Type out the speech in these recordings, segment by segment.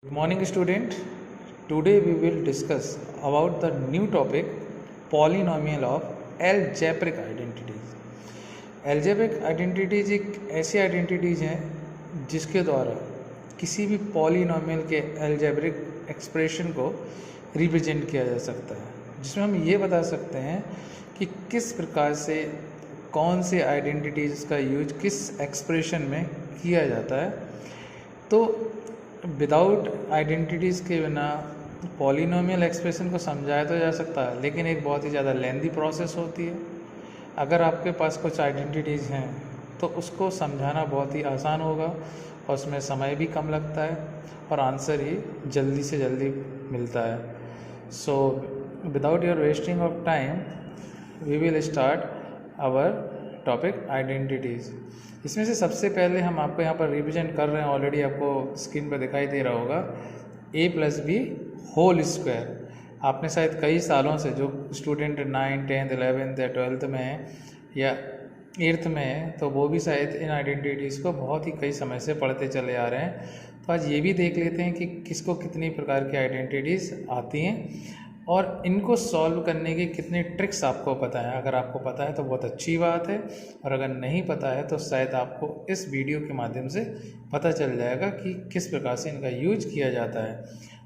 Good morning student. Today we will discuss about the new topic polynomial of algebraic identities. Algebraic identities एक ऐसी identities हैं जिसके द्वारा किसी भी पॉलिनोमियल के algebraic एक्सप्रेशन को रिप्रेजेंट किया जा सकता है, जिसमें हम ये बता सकते हैं कि किस प्रकार से कौन से आइडेंटिटीज का यूज किस एक्सप्रेशन में किया जाता है। तो विदाउट आइडेंटिटीज़ के बिना पॉलिनोमियल एक्सप्रेशन को समझाया तो जा सकता है, लेकिन एक बहुत ही ज़्यादा लेंदी प्रोसेस होती है। अगर आपके पास कुछ आइडेंटिटीज़ हैं तो उसको समझाना बहुत ही आसान होगा और उसमें समय भी कम लगता है और आंसर ही जल्दी से जल्दी मिलता है। So without your wasting of time we will start our topic identities. इसमें से सबसे पहले हम आपको यहाँ पर रिप्रेजेंट कर रहे हैं, ऑलरेडी आपको स्क्रीन पर दिखाई दे रहा होगा, a plus B whole square. आपने शायद कई सालों से, जो स्टूडेंट 9, 10, 11 या 12th में है या 8th में है, तो वो भी शायद इन आइडेंटिटीज़ को बहुत ही कई समय से पढ़ते चले आ रहे हैं। तो आज ये भी देख लेते हैं कि किसको कितनी प्रकार की आइडेंटिटीज़ आती हैं और इनको सॉल्व करने की कितनी ट्रिक्स आपको पता है। अगर आपको पता है तो बहुत अच्छी बात है, और अगर नहीं पता है तो शायद आपको इस वीडियो के माध्यम से पता चल जाएगा कि किस प्रकार से इनका यूज किया जाता है,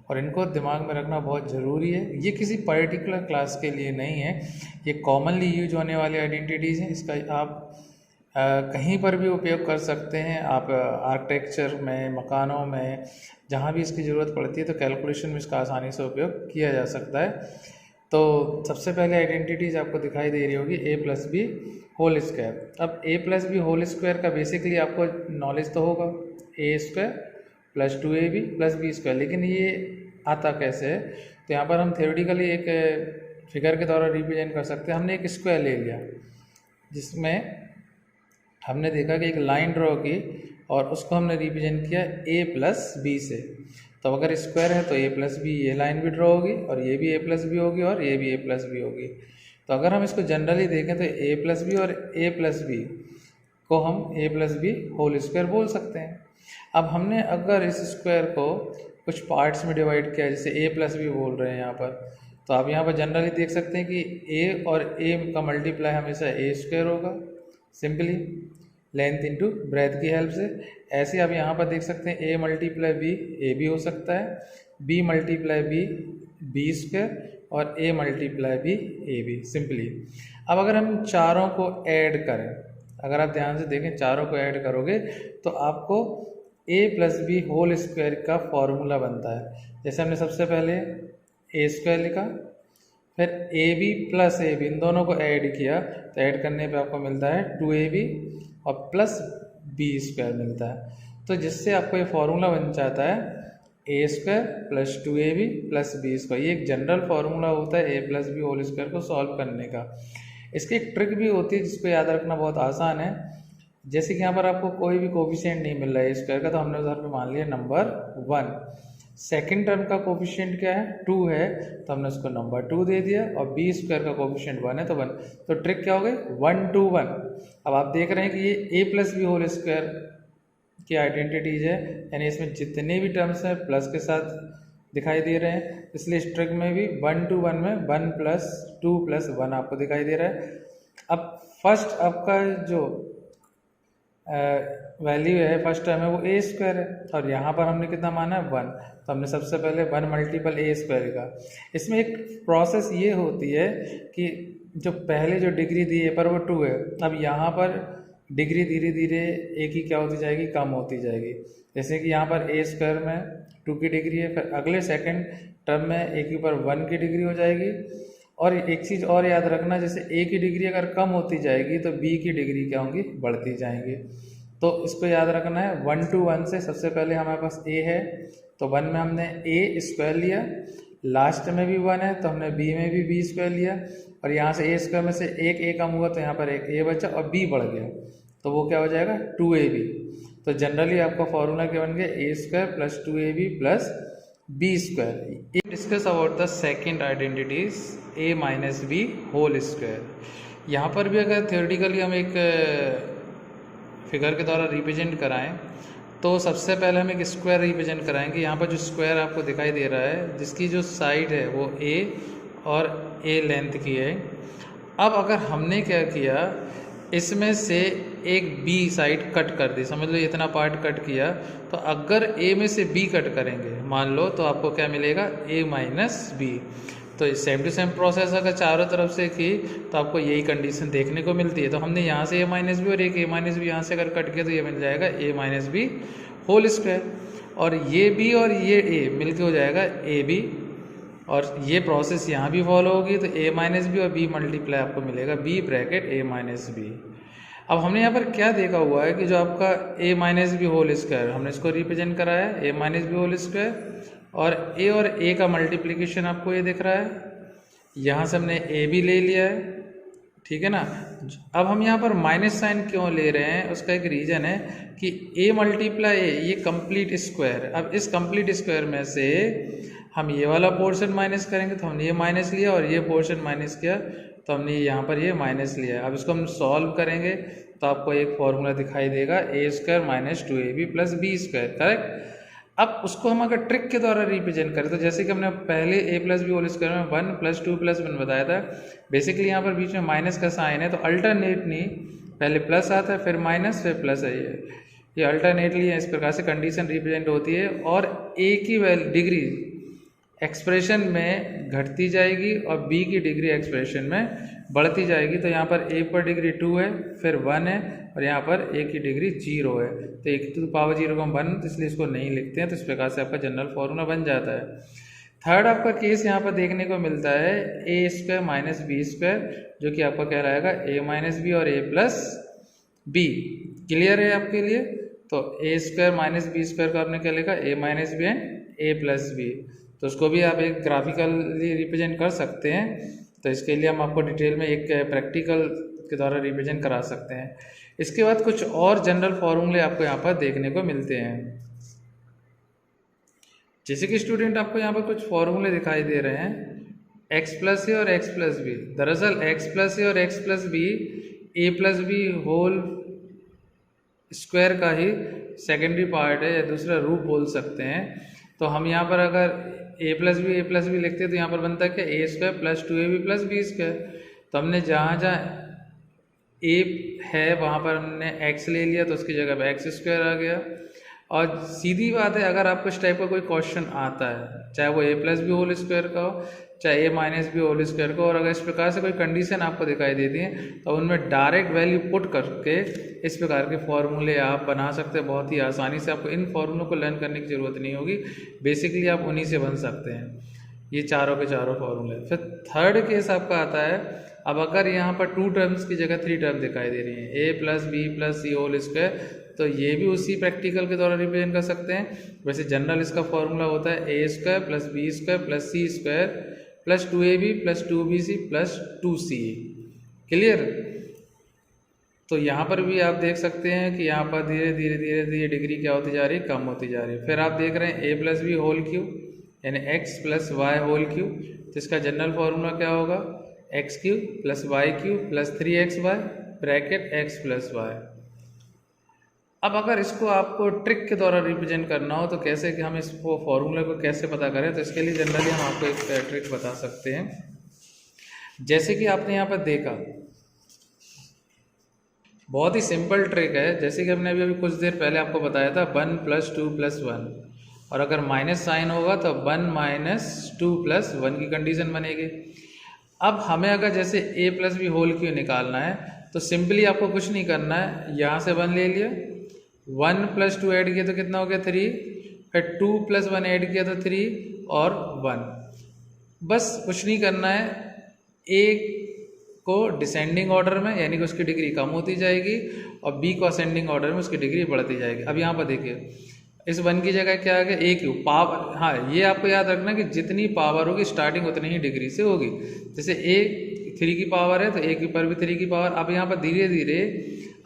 और इनको दिमाग में रखना बहुत ज़रूरी है। ये किसी पर्टिकुलर क्लास के लिए नहीं है, ये कॉमनली यूज होने वाली आइडेंटिटीज़ हैं। इसका आप कहीं पर भी उपयोग कर सकते हैं। आप आर्किटेक्चर में, मकानों में, जहाँ भी इसकी ज़रूरत पड़ती है तो कैलकुलेशन में इसका आसानी से उपयोग किया जा सकता है। तो सबसे पहले आइडेंटिटीज़ आपको दिखाई दे रही होगी a plus B whole square. अब a plus B whole square का बेसिकली आपको नॉलेज तो होगा, a square plus 2ab plus B square. लेकिन ये आता कैसे है? तो यहाँ पर हम थ्योरेटिकली एक फिगर के द्वारा रिप्रेजेंट कर सकते हैं। हमने एक स्क्वायर ले लिया जिसमें हमने देखा कि एक लाइन ड्रॉ की और उसको हमने रिप्रेजेंट किया a प्लस बी से। तो अगर स्क्वायर है तो a प्लस बी, ये लाइन भी ड्रॉ होगी और ये भी a प्लस बी होगी और ये भी a प्लस बी होगी। तो अगर हम इसको जनरली देखें तो a प्लस बी और a प्लस बी को हम a plus B whole square बोल सकते हैं। अब हमने अगर इस स्क्वायर को कुछ पार्ट्स में डिवाइड किया, जैसे a प्लस बी बोल रहे हैं यहाँ पर, तो आप यहाँ पर जनरली देख सकते हैं कि a और a का मल्टीप्लाई हमेशा a स्क्वायर होगा, सिंपली लेंथ इंटू ब्रेथ की हेल्प से। ऐसे आप यहाँ पर देख सकते हैं a मल्टीप्लाई बी ए भी हो सकता है, b multiply B B square और a multiply B A B, simply. अब अगर हम चारों को ऐड करें, अगर आप ध्यान से देखें, चारों को ऐड करोगे तो आपको a plus B whole square का फॉर्मूला बनता है। जैसे हमने सबसे पहले a स्क्वायर लिखा, फिर A B plus A B, इन दोनों को ऐड किया तो ऐड करने पे आपको मिलता है 2ab और प्लस बी स्क्वायर मिलता है। तो जिससे आपको ये फॉर्मूला बन जाता है a square plus 2ab plus B square. ये एक जनरल फार्मूला होता है a plus B whole square को सॉल्व करने का। इसकी एक ट्रिक भी होती है जिसको याद रखना बहुत आसान है। जैसे कि यहाँ पर आपको कोई भी कोफिशिएंट नहीं मिल रहा है a स्क्वायर का, तो हमने उधर पे मान लिया नंबर 1। सेकेंड टर्म का कोफिशिएंट क्या है? 2 है, तो हमने उसको नंबर 2 दे दिया, और बी स्क्वायर का कोफिशिएंट 1 है तो 1। तो ट्रिक क्या हो गई? 1 2 1। अब आप देख रहे हैं कि ये a plus B whole square की आइडेंटिटीज है, यानी इसमें जितने भी टर्म्स हैं प्लस के साथ दिखाई दे रहे हैं, इसलिए इस ट्रिक में भी 1 2 1 में 1 प्लस 2 प्लस 1 आपको दिखाई दे रहा है। अब फर्स्ट आपका जो वैल्यू है, फर्स्ट टर्म है, वो a स्क्वायर है, और यहाँ पर हमने कितना माना है? 1। तो हमने सबसे पहले 1 मल्टीपल a स्क्वायर का। इसमें एक प्रोसेस ये होती है कि जो पहले जो डिग्री दी है पर वो 2 है, अब यहाँ पर डिग्री धीरे धीरे a की क्या होती जाएगी? कम होती जाएगी। जैसे कि यहाँ पर a स्क्वायर में 2 की डिग्री है, फिर अगले सेकेंड टर्म में a के ऊपर 1 की डिग्री हो जाएगी। और एक चीज़ और याद रखना, जैसे a की डिग्री अगर कम होती जाएगी तो b की डिग्री क्या होंगी? बढ़ती जाएंगी। तो इसको याद रखना है। 1 2 1 से सबसे पहले हमारे पास a है, तो 1 में हमने a स्क्वायर लिया, लास्ट में भी 1 है तो हमने b में भी b स्क्वायर लिया, और यहाँ से a स्क्वायर में से एक a कम हुआ तो यहाँ पर एक a बचा और b बढ़ गया, तो वो क्या हो जाएगा? 2ab। तो जनरली आपका फॉर्मूला क्या बन गया? a square plus 2ab plus B square. Discuss about the second identities a minus B whole square. यहाँ पर भी अगर थ्योरेटिकली हम एक फिगर के द्वारा रिप्रेजेंट कराएं तो सबसे पहले हम एक स्क्वायर रिप्रेजेंट कराएंगे। यहाँ पर जो स्क्वायर आपको दिखाई दे रहा है, जिसकी जो साइड है वो ए और ए लेंथ की है। अब अगर हमने क्या किया, इसमें से एक बी साइड कट कर दी, समझ लो इतना पार्ट कट किया, तो अगर ए में से बी कट करेंगे मान लो, तो आपको क्या मिलेगा, ए माइनस बी। तो सेम टू सेम प्रोसेस अगर चारों तरफ से की तो आपको यही कंडीशन देखने को मिलती है। तो हमने यहाँ से ए माइनस बी और एक ए माइनस बी यहाँ से अगर कट किया तो ये मिल जाएगा ए माइनस बी होल स्क्वायर, और ये बी और ये ए मिलके हो जाएगा ए बी, और ये प्रोसेस यहाँ भी फॉलो होगी। तो ए माइनस बी और बी मल्टीप्लाई आपको मिलेगा बी ब्रैकेट ए माइनस बी। अब हमने यहाँ पर क्या देखा हुआ है कि जो आपका ए माइनस बी होल स्क्वायर, हमने इसको रिप्रेजेंट करा है ए माइनस बी होल स्क्वायर, और ए का मल्टीप्लिकेशन आपको ये दिख रहा है, यहाँ से हमने ए भी ले लिया है, ठीक है ना। अब हम यहाँ पर माइनस साइन क्यों ले रहे हैं, उसका एक रीज़न है कि ए मल्टीप्लाई ए ये कंप्लीट स्क्वायर। अब इस कंप्लीट स्क्वायर में से हम ये वाला पोर्शन माइनस करेंगे, तो हमने ये माइनस लिया, और ये पोर्शन माइनस किया तो हमने यहाँ पर ये माइनस लिया। अब इसको हम सॉल्व करेंगे तो आपको एक फॉर्मूला दिखाई देगा, A square minus 2ab plus B square, correct. अब उसको हम अगर ट्रिक के द्वारा रिप्रेजेंट करें, तो जैसे कि हमने पहले ए प्लस बी होल स्क्वायर में 1 प्लस 2 प्लस 1 बताया था, बेसिकली यहाँ पर बीच में माइनस का साइन है, तो अल्टरनेटली पहले प्लस आता है फिर माइनस फिर प्लस है, ये अल्टरनेटली इस प्रकार से कंडीशन रिप्रेजेंट होती है। और ए की डिग्री एक्सप्रेशन में घटती जाएगी और बी की डिग्री एक्सप्रेशन में बढ़ती जाएगी। तो यहाँ पर ए पर डिग्री 2 है, फिर 1 है, और यहाँ पर ए की डिग्री 0 है। तो 1 टू द पावर 0 को हम 1, तो इसलिए इसको नहीं लिखते हैं। तो इस प्रकार से आपका जनरल फॉर्मूला बन जाता है। थर्ड आपका केस यहाँ पर देखने को मिलता है A square minus B square, जो कि आपका कहलाएगा ए माइनस बी और ए प्लस बी। क्लियर है आपके लिए? तो A square minus B square का आपने क्या लिखा, A minus B and A plus B. तो उसको भी आप एक ग्राफिकली रिप्रेजेंट कर सकते हैं। तो इसके लिए हम आपको डिटेल में एक प्रैक्टिकल के द्वारा रिप्रेजेंट करा सकते हैं। इसके बाद कुछ और जनरल फॉर्मूले आपको यहाँ पर देखने को मिलते हैं। जैसे कि स्टूडेंट आपको यहाँ पर कुछ फॉर्मूले दिखाई दे रहे हैं, एक्स प्लस ए और एक्स प्लस बी। दरअसल एक्स प्लस ए और एक्स प्लस बी ए प्लस बी होल स्क्वायर का ही सेकेंडरी पार्ट है, या दूसरा रूप बोल सकते हैं। तो हम यहाँ पर अगर ए प्लस बी लिखते हैं तो यहाँ पर बनता है क्या, A square plus 2ab plus B square. तो हमने जहाँ ए है वहाँ पर हमने एक्स ले लिया, तो उसकी जगह पर एक्स स्क्वायर आ गया। और सीधी बात है, अगर आपको इस टाइप का कोई क्वेश्चन आता है, चाहे वो ए प्लस बी होल स्क्वायर का हो, चाहे ए माइनस बी होल स्क्वायर का, और अगर इस प्रकार से कोई कंडीशन आपको दिखाई देती है, तो उनमें डायरेक्ट वैल्यू पुट करके इस प्रकार के फॉर्मूले आप बना सकते हैं बहुत ही आसानी से। आपको इन फॉर्मूलों को लर्न करने की ज़रूरत नहीं होगी, बेसिकली आप उन्हीं से बन सकते हैं, ये चारों के चारों फॉर्मूले। फिर थर्ड केस आपका आता है, अब अगर यहाँ पर 2 टर्म्स की जगह 3 टर्म दिखाई दे रही हैं, A plus B plus C whole square, तो ये भी उसी प्रैक्टिकल के द्वारा रिप्रेजेंट कर सकते हैं। वैसे जनरल इसका फॉर्मूला होता है A square plus B square plus C square plus 2ab plus 2bc plus 2c। Clear? तो यहाँ पर भी आप देख सकते हैं कि यहाँ पर धीरे धीरे डिग्री क्या होती जा रही है, कम होती जा रही है। फिर आप देख रहे हैं A plus B whole cube यानी X plus Y whole cube, तो इसका जनरल फॉर्मूला क्या होगा, X cube plus Y cube plus 3xy bracket X plus Y. अब अगर इसको आपको ट्रिक के द्वारा रिप्रेजेंट करना हो तो कैसे कि हम इस फॉर्मूले को कैसे पता करें, तो इसके लिए जनरली हम आपको एक ट्रिक बता सकते हैं। जैसे कि आपने यहाँ पर देखा, बहुत ही सिंपल ट्रिक है। जैसे कि हमने अभी कुछ देर पहले आपको बताया था 1 प्लस 2 प्लस 1, और अगर माइनस साइन होगा तो 1 माइनस 2 प्लस 1 की कंडीशन बनेगी। अब हमें अगर जैसे ए प्लस बी होल क्यों निकालना है, तो सिंपली आपको कुछ नहीं करना है, यहाँ से 1 ले लिया, 1 प्लस 2 ऐड किया तो कितना हो गया 3, फिर 2 प्लस 1 ऐड किया तो 3 और 1। बस कुछ नहीं करना है, ए को डिसेंडिंग ऑर्डर में यानी कि उसकी डिग्री कम होती जाएगी, और बी को असेंडिंग ऑर्डर में उसकी डिग्री बढ़ती जाएगी। अब यहाँ पर देखिए, इस 1 की जगह क्या आ गया, ए क्यूब पावर। हाँ, ये आपको याद रखना कि जितनी पावर होगी स्टार्टिंग उतनी ही डिग्री से होगी। जैसे ए 3 की पावर है तो ए के ऊपर भी 3 की पावर। अब यहाँ पर धीरे धीरे,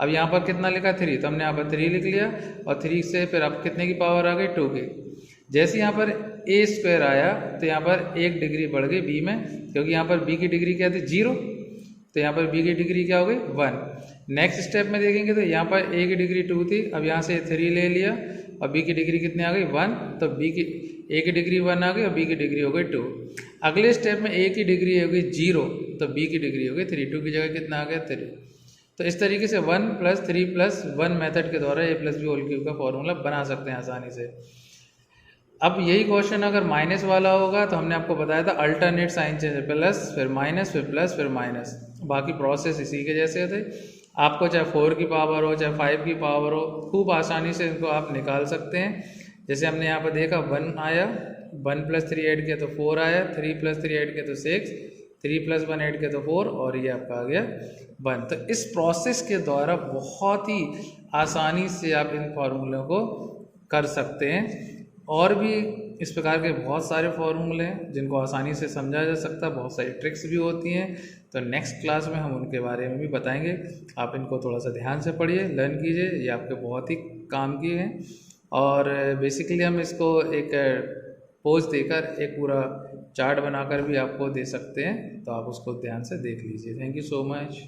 अब यहाँ पर कितना लिखा 3, तो हमने यहाँ पर 3 लिख लिया, और 3 से फिर अब कितने की पावर आ गई 2 की। जैसे यहाँ पर ए स्क्वायर आया तो यहाँ पर 1 डिग्री बढ़ गई बी में, क्योंकि यहाँ पर बी की डिग्री क्या थी 0, तो यहाँ पर बी की डिग्री क्या हो गई 1। नेक्स्ट स्टेप में देखेंगे तो यहाँ पर ए की डिग्री 2 थी, अब यहाँ से 3 ले लिया, और बी की डिग्री कितनी आ गई 1, तो बी की ए की डिग्री 1 आ गई और बी की डिग्री हो गई 2। अगले स्टेप में ए की डिग्री होगी 0, तो बी की डिग्री हो गई 3, 2 की जगह कितना आ गया 3। तो इस तरीके से 1 + 3 + 1 मेथड के द्वारा a + b होल क्यूब का फॉर्मूला बना सकते हैं आसानी से। अब यही क्वेश्चन अगर माइनस वाला होगा तो हमने आपको बताया था अल्टरनेट साइन चेंज, प्लस फिर माइनस फिर प्लस फिर माइनस, बाकी प्रोसेस इसी के जैसे थे। आपको चाहे 4 की पावर हो चाहे 5 की पावर हो, खूब आसानी से इनको आप निकाल सकते हैं। जैसे हमने यहाँ पर देखा 1 आया, 1 + 3 ऐड किया तो 4 आया, 3 + 3 ऐड किया तो 6, 3 + 1 ऐड किया तो 4 और ये आपका आ गया 1। तो इस प्रोसेस के द्वारा बहुत ही आसानी से आप इन फार्मूलों को कर सकते हैं। और भी इस प्रकार के बहुत सारे फार्मूले हैं जिनको आसानी से समझा जा सकता है, बहुत सारी ट्रिक्स भी होती हैं। तो नेक्स्ट क्लास में हम उनके बारे में भी बताएंगे। आप इनको थोड़ा सा ध्यान से पढ़िए, लर्न कीजिए, ये आपके बहुत ही काम की हैं। और बेसिकली हम इसको एक पोज देकर एक पूरा चार्ट बनाकर भी आपको दे सकते हैं, तो आप उसको ध्यान से देख लीजिए। Thank you so much.